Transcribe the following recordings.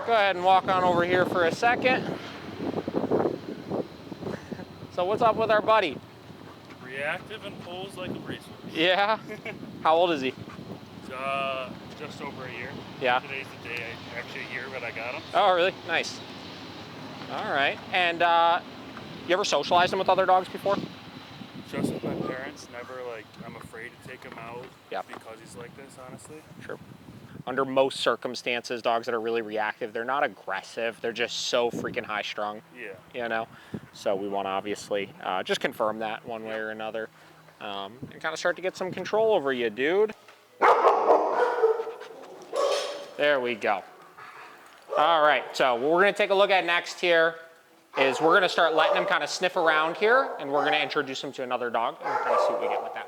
Go ahead and walk on over here for a second. So what's up with our buddy? Reactive and pulls like a racehorse. Yeah? How old is he? Just over a year. Yeah. Today's the day, actually a year that I got him. Oh, really? Nice. All right. And you ever socialized him with other dogs before? Just with my parents, never like, I'm afraid to take him out because he's like this, honestly. Sure. Under most circumstances, dogs that are really reactive, they're not aggressive. They're just so freaking high strung. Yeah. You know? So we want to obviously just confirm that one way or another. And kind of start to get some control over you, dude. There we go. All right, so what we're gonna take a look at next here is we're gonna start letting him kind of sniff around here, and we're gonna introduce him to another dog and kind of see what we get with that.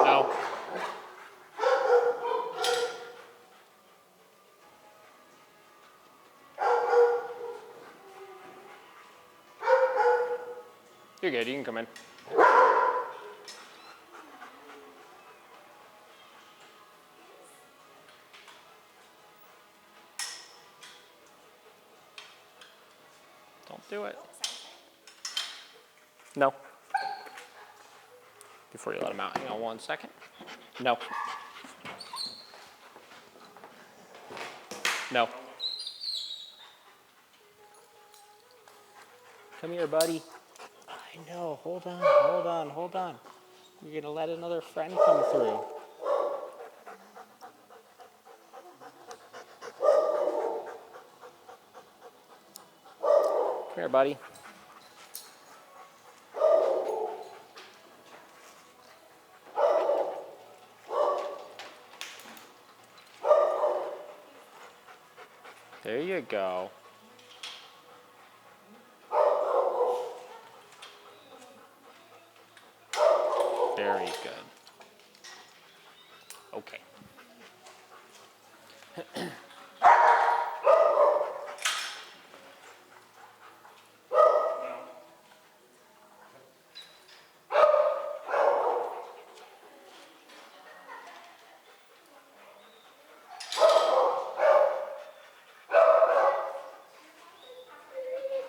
No. You're good, you can come in. Don't do it. No. Before you let him out, hang on 1 second. No. No. Come here, buddy. I know, hold on, hold on, hold on. You're gonna let another friend come through. Come here, buddy. There you go. Very good. Okay.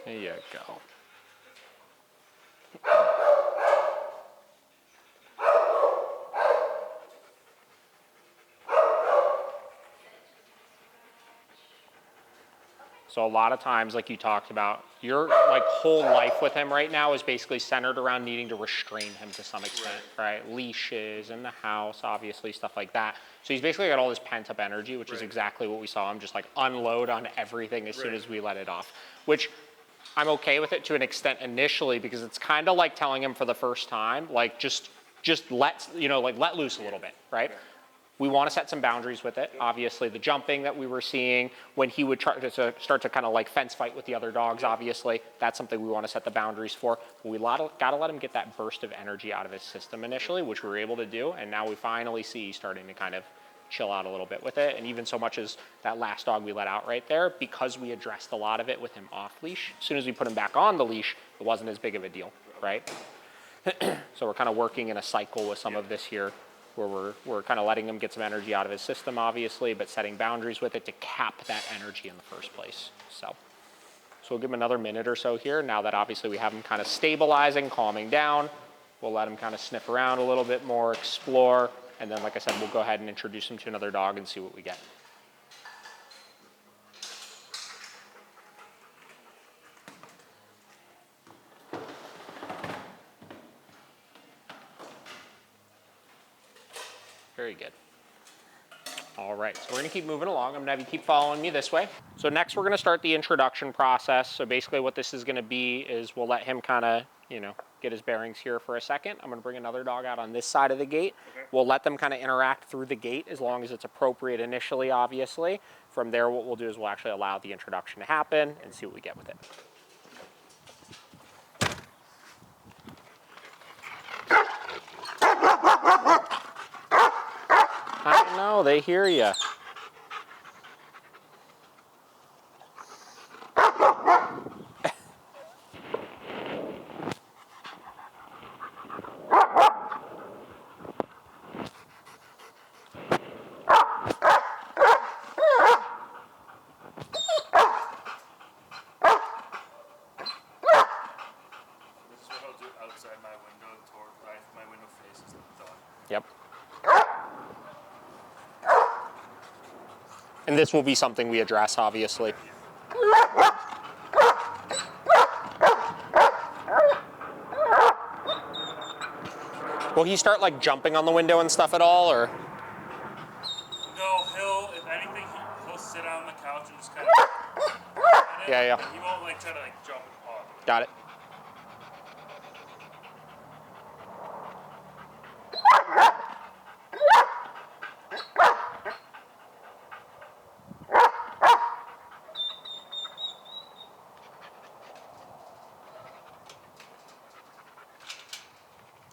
There you go. So a lot of times, like you talked about, your like whole life with him right now is basically centered around needing to restrain him to some extent, right? Leashes in the house, obviously, stuff like that. So he's basically got all this pent up energy, which is exactly what we saw him just like unload on everything as soon as we let it off, which I'm okay with it to an extent initially, because it's kind of like telling him for the first time, like just let, you know, like let loose a little bit, right? We want to set some boundaries with it. Obviously, the jumping that we were seeing when he would try to start to kind of like fence fight with the other dogs, obviously, that's something we want to set the boundaries for. But we got to let him get that burst of energy out of his system initially, which we were able to do. And now we finally see he's starting to kind of chill out a little bit with it. And even so much as that last dog we let out right there, because we addressed a lot of it with him off leash, as soon as we put him back on the leash, it wasn't as big of a deal, right? So we're kind of working in a cycle with some of this here, where we're kind of letting him get some energy out of his system, obviously, but setting boundaries with it to cap that energy in the first place. So we'll give him another minute or so here. Now that obviously we have him kind of stabilizing, calming down, we'll let him kind of sniff around a little bit more, explore, and then, like I said, we'll go ahead and introduce him to another dog and see what we get. Very good. All right, so we're gonna keep moving along. I'm gonna have you keep following me this way. So next we're gonna start the introduction process. So basically what this is gonna be is we'll let him kind of, you know, get his bearings here for a second. I'm gonna bring another dog out on this side of the gate. Okay. We'll let them kind of interact through the gate as long as it's appropriate initially, obviously. From there, what we'll do is we'll actually allow the introduction to happen and see what we get with it. I know, they hear you. Outside my window, toward my window faces the dog. Yep. And this will be something we address, obviously. Will he start like jumping on the window and stuff at all, or? No, if anything, he'll sit on the couch and just kind of. Yeah. He won't like try to like jump off. Got it.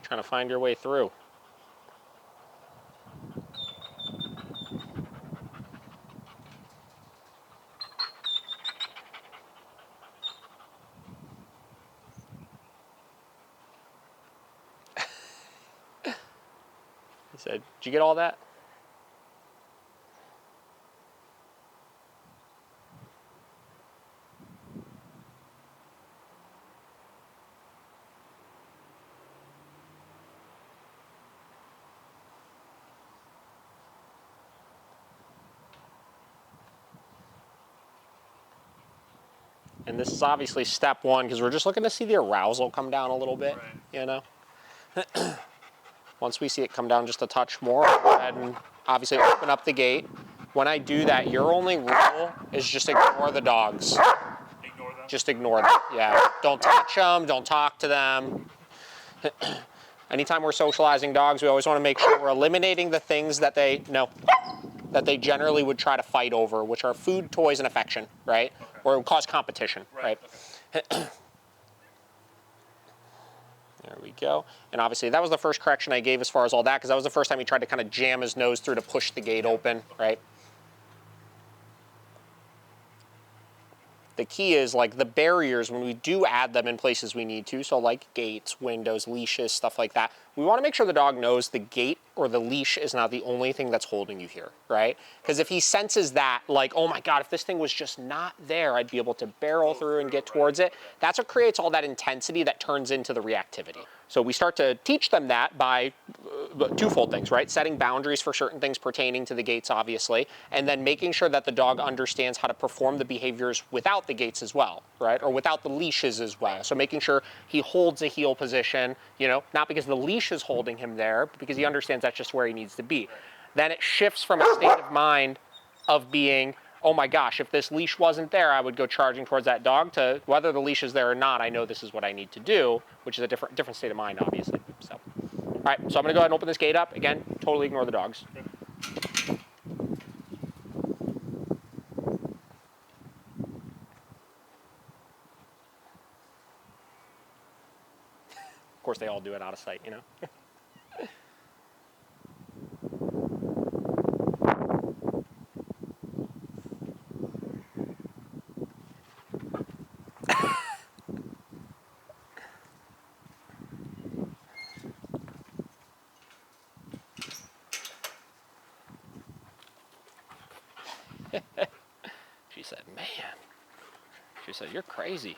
Trying to find your way through. He said, "Did you get all that?" And this is obviously step one because we're just looking to see the arousal come down a little bit, right. You know? Once we see it come down just a touch more, I'll go ahead and obviously open up the gate. When I do that, your only rule is just ignore the dogs. Ignore them? Just ignore them, yeah. Don't touch them, don't talk to them. Anytime we're socializing dogs, we always want to make sure we're eliminating the things that they generally would try to fight over, which are food, toys, and affection, right? Okay. Or it would cause competition, right? Okay. There we go. And obviously that was the first correction I gave as far as all that, because that was the first time he tried to kind of jam his nose through to push the gate open, right? The key is like the barriers when we do add them in places we need to, so like gates, windows, leashes, stuff like that, we want to make sure the dog knows the gate or the leash is not the only thing that's holding you here, right? Because if he senses that, like, oh my God, if this thing was just not there, I'd be able to barrel through and get towards it. That's what creates all that intensity that turns into the reactivity. So we start to teach them that by twofold things, right? Setting boundaries for certain things pertaining to the gates, obviously, and then making sure that the dog understands how to perform the behaviors without the gates as well, right? Or without the leashes as well. So making sure he holds a heel position, you know, not because the leash is holding him there, but because he understands that's just where he needs to be. Then it shifts from a state of mind of being, oh my gosh, if this leash wasn't there, I would go charging towards that dog, to whether the leash is there or not, I know this is what I need to do, which is a different state of mind, obviously. So, all right, so I'm gonna go ahead and open this gate up. Again, totally ignore the dogs. Of course, they all do it out of sight, you know? She said, man, she said, you're crazy.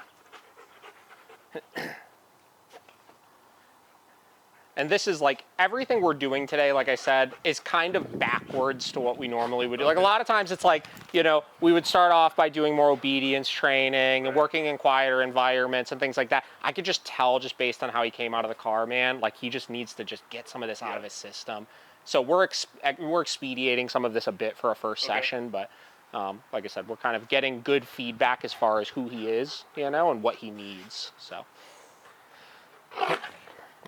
And this is like everything we're doing today, like I said, is kind of backwards to what we normally would do. Like a lot of times it's like, you know, we would start off by doing more obedience training and working in quieter environments and things like that. I could just tell just based on how he came out of the car, man, like he just needs to just get some of this out of his system. So we're expediting some of this a bit for a first session, but like I said, we're kind of getting good feedback as far as who he is, you know, and what he needs. So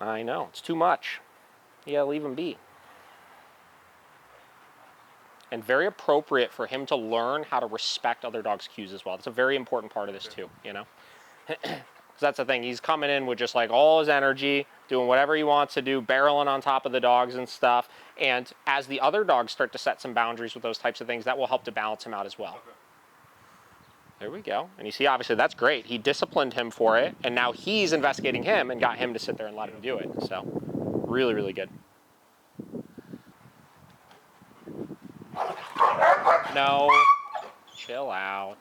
I know it's too much. Yeah, leave him be. And very appropriate for him to learn how to respect other dogs' cues as well. That's a very important part of this too, you know. That's the thing. He's coming in with just like all his energy, doing whatever he wants to do, barreling on top of the dogs and stuff. And as the other dogs start to set some boundaries with those types of things, that will help to balance him out as well. Okay. There we go. And you see, obviously, that's great. He disciplined him for it, and now he's investigating him and got him to sit there and let him do it. So, really, really good. No. Chill out.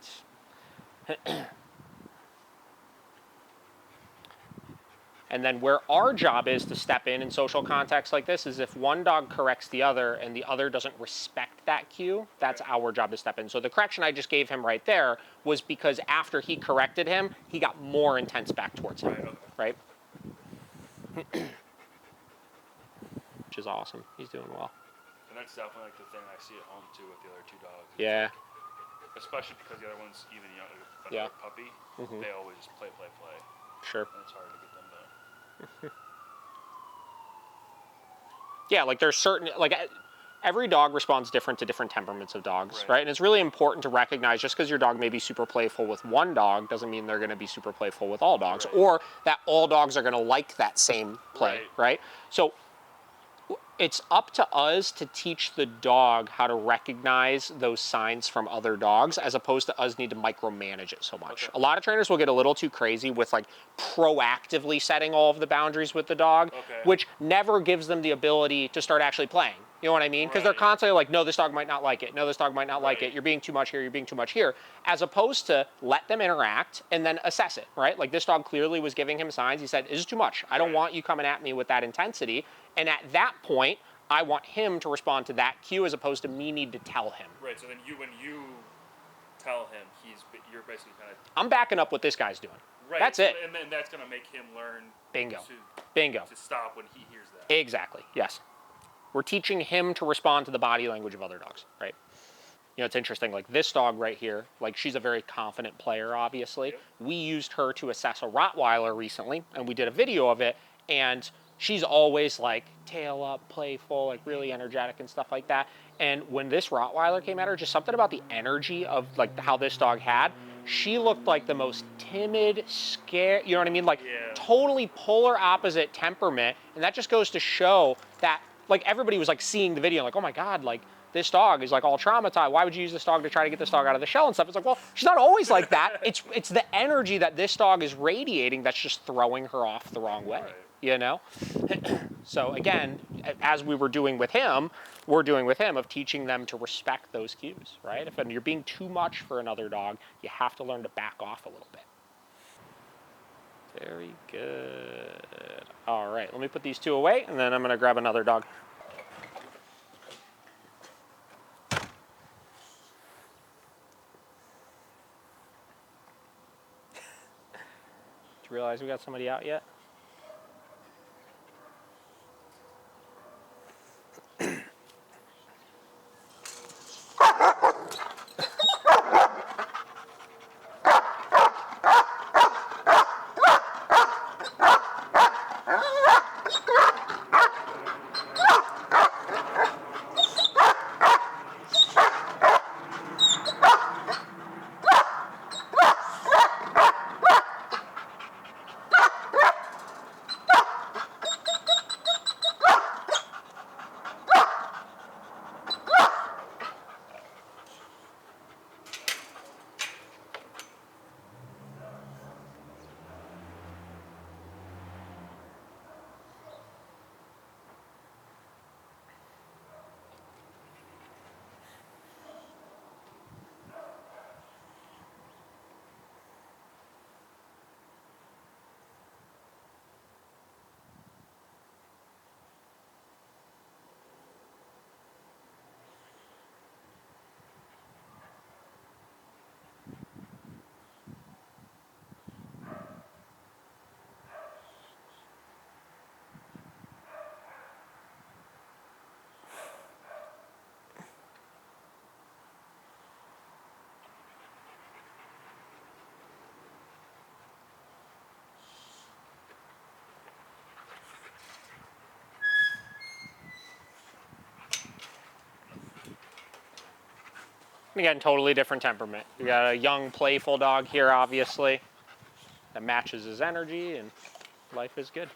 And then where our job is to step in social contexts like this is if one dog corrects the other and the other doesn't respect that cue, that's our job to step in. So the correction I just gave him right there was because after he corrected him, he got more intense back towards him, right? Which is awesome. He's doing well. And that's definitely like the thing I see at home too with the other two dogs. Yeah. Especially because the other one's even young, like a puppy. They always just play. Sure. And it's hard to get them to. Yeah, like there's certain, like every dog responds different to different temperaments of dogs, right? And it's really important to recognize just because your dog may be super playful with one dog doesn't mean they're going to be super playful with all dogs, or that all dogs are going to like that same play, right? So it's up to us to teach the dog how to recognize those signs from other dogs as opposed to us need to micromanage it so much. A lot of trainers will get a little too crazy with like proactively setting all of the boundaries with the dog, which never gives them the ability to start actually playing. You know what I mean? Because they're constantly like, no, this dog might not like it. No, this dog might not like it. You're being too much here. You're being too much here. As opposed to let them interact and then assess it, right? Like this dog clearly was giving him signs. He said, this is too much. I don't want you coming at me with that intensity. And at that point, I want him to respond to that cue as opposed to me need to tell him. Right, so then when you tell him, you're basically kind of... I'm backing up what this guy's doing. Right. That's it. And then that's going to make him learn... Bingo. To stop when he hears that. Exactly, yes. We're teaching him to respond to the body language of other dogs, right? You know, it's interesting, like this dog right here, like she's a very confident player, obviously. We used her to assess a Rottweiler recently, and we did a video of it, and she's always like tail up, playful, like really energetic and stuff like that. And when this Rottweiler came at her, just something about the energy of like how this dog had, she looked like the most timid, scared, you know what I mean? Like totally polar opposite temperament. And that just goes to show that like everybody was like seeing the video like, oh my God, like this dog is like all traumatized. Why would you use this dog to try to get this dog out of the shell and stuff? It's like, well, she's not always like that. It's the energy that this dog is radiating that's just throwing her off the wrong way, you know? So again, as we were doing with him, we're doing with him of teaching them to respect those cues, right? If you're being too much for another dog, you have to learn to back off a little bit. Very good. All right, let me put these two away and then I'm gonna grab another dog. Did you realize we got somebody out yet? Again, totally different temperament. You got a young, playful dog here, obviously, that matches his energy, and life is good.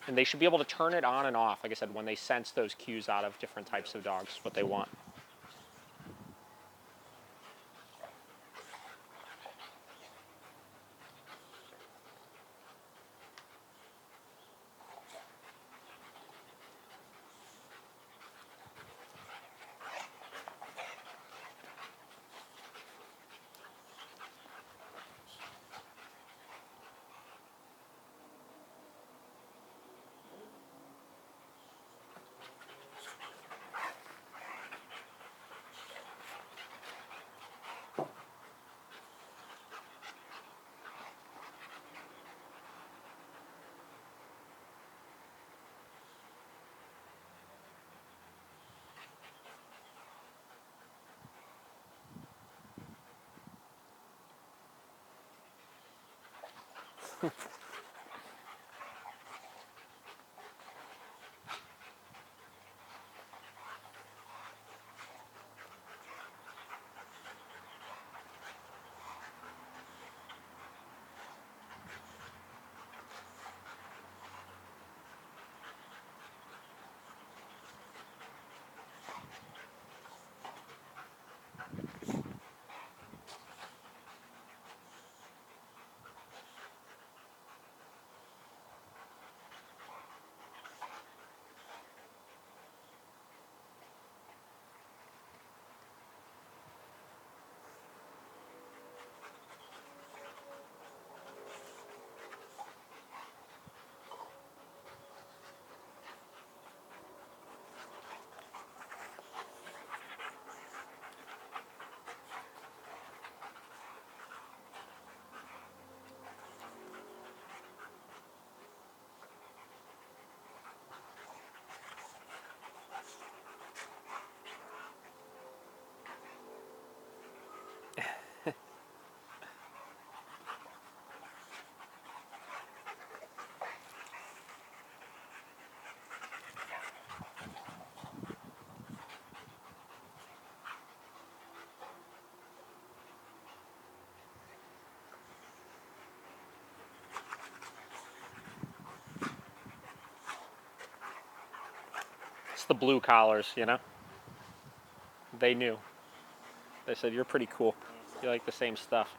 And they should be able to turn it on and off, like I said, when they sense those cues out of different types of dogs, what they want. It's the blue collars, you know? They knew. They said, you're pretty cool. You like the same stuff.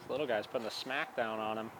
This little guy's putting the smack down on him.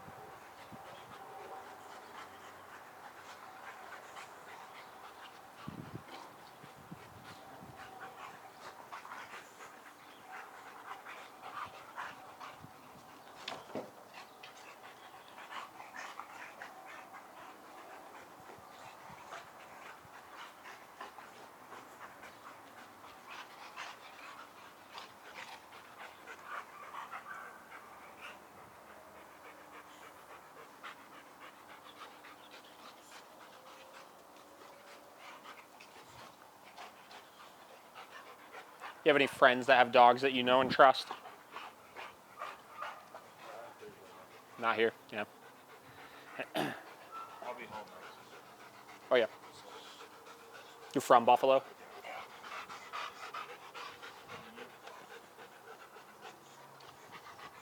You have any friends that have dogs that you know and trust? Not here, yeah. I'll be home next. Oh, yeah. You're from Buffalo?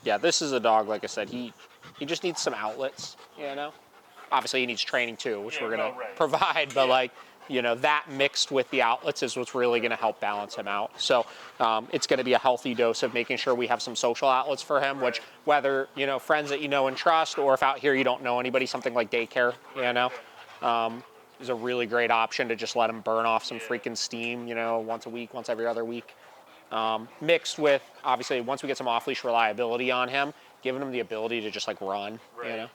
Yeah, this is a dog, like I said, he just needs some outlets, you know? Obviously, he needs training too, which we're going to provide, but like, you know, that mixed with the outlets is what's really going to help balance him out. So it's going to be a healthy dose of making sure we have some social outlets for him, which whether, you know, friends that you know and trust, or if out here you don't know anybody, something like daycare, you know, is a really great option to just let him burn off some freaking steam, you know, once a week, once every other week. Mixed with, obviously, once we get some off-leash reliability on him, giving him the ability to just like run, you know.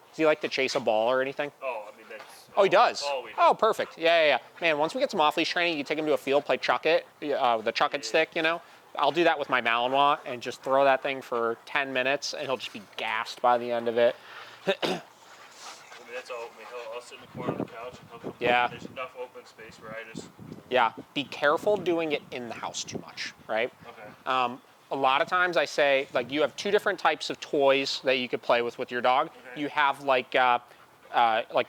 Does he like to chase a ball or anything? Oh, I mean, that's... Oh, he does? Oh, we do. Oh, perfect. Yeah. Man, once we get some off-leash training, you take him to a field, play chuck it, the chuck it stick, you know. I'll do that with my Malinois and just throw that thing for 10 minutes, and he'll just be gassed by the end of it. I mean, that's all. I mean, I'll sit in the corner of the couch and he'll come Yeah. There's enough open space where I just... Yeah, be careful doing it in the house too much, right? Okay. A lot of times I say, like, you have two different types of toys that you could play with your dog. Okay. You have like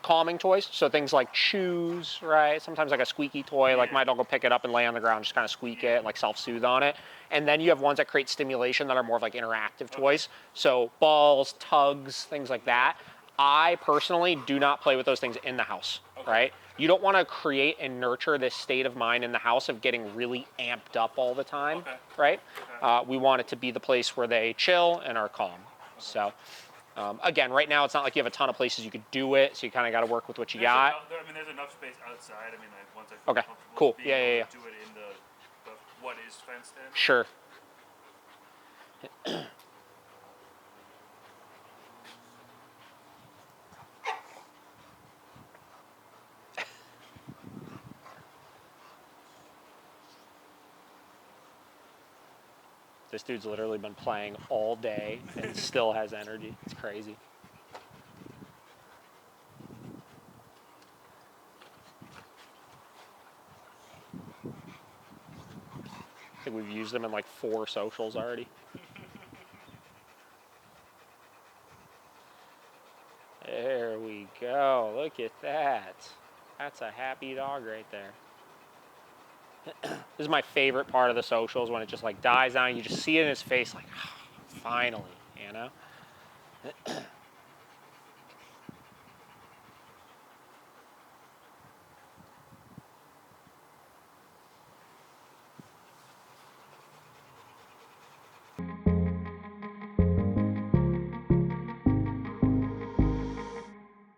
calming toys, so things like chews, right? Sometimes like a squeaky toy, like my dog will pick it up and lay on the ground, just kind of squeak it, like self-soothe on it. And then you have ones that create stimulation that are more of like interactive toys. So balls, tugs, things like that. I personally do not play with those things in the house, right? You don't want to create and nurture this state of mind in the house of getting really amped up all the time, right? We want it to be the place where they chill and are calm. So, again, right now it's not like you have a ton of places you could do it, so you kind of got to work with what you got. I mean, there's enough space outside. I mean, like, once I feel Okay, comfortable cool. being Yeah. able to do it in the what is fenced in. Sure. This dude's literally been playing all day and still has energy. It's crazy. I think we've used them in like 4 socials already. There we go. Look at that. That's a happy dog right there. This is my favorite part of the socials, when it just like dies down. You just see it in his face like, finally, you know?